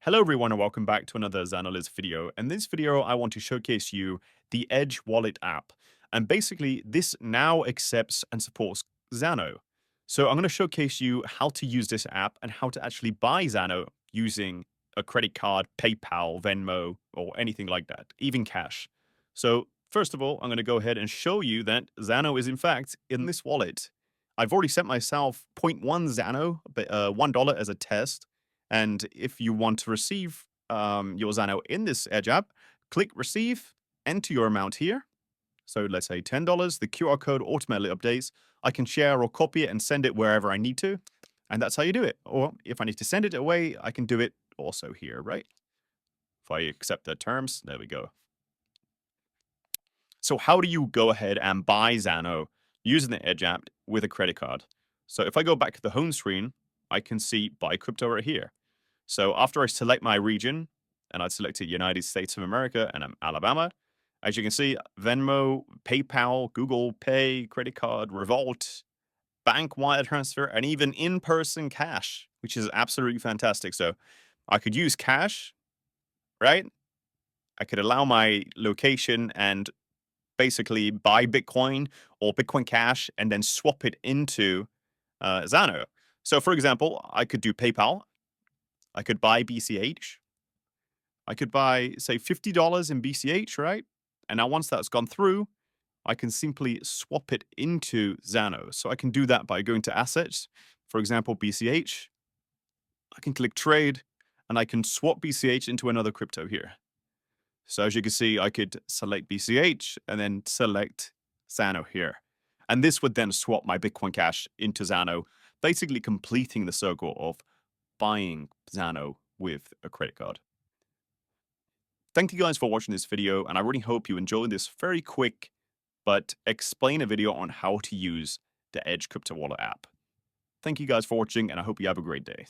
Hello everyone and welcome back to another Zano video. In this video, I want to showcase you the Edge Wallet app. And basically, this now accepts and supports Zano. So I'm going to showcase you how to use this app and how to actually buy Zano using a credit card, PayPal, Venmo, or anything like that, even cash. So first of all, I'm going to go ahead and show you that Zano is in fact in this wallet. I've already sent myself zero point 0.1 Zano, $1 as a test. And if you want to receive your Zano in this Edge app, click receive, enter your amount here. So let's say $10. The QR code automatically updates. I can share or copy it and send it wherever I need to. And that's how you do it. Or if I need to send it away, I can do it also here, right? If I accept the terms, there we go. So how do you go ahead and buy Zano using the Edge app with a credit card? So if I go back to the home screen, I can see buy crypto right here. So after I select my region, and I selected United States of America and I'm Alabama, as you can see, Venmo, PayPal, Google Pay, credit card, Revolt, bank wire transfer, and even in-person cash, which is absolutely fantastic. So I could use cash, right? I could allow my location and basically buy Bitcoin or Bitcoin Cash and then swap it into Zano. So for example, I could do PayPal. I could buy BCH. I could buy, say, $50 in BCH, right? And now once that's gone through, I can simply swap it into Zano. So I can do that by going to assets, for example, BCH. I can click trade and I can swap BCH into another crypto here. So as you can see, I could select BCH and then select Zano here. And this would then swap my Bitcoin Cash into Zano, basically completing the circle of buying Zano with a credit card. Thank you guys for watching this video, and I really hope you enjoyed this very quick but explain a video on how to use the Edge Crypto Wallet app. Thank you guys for watching, and I hope you have a great day.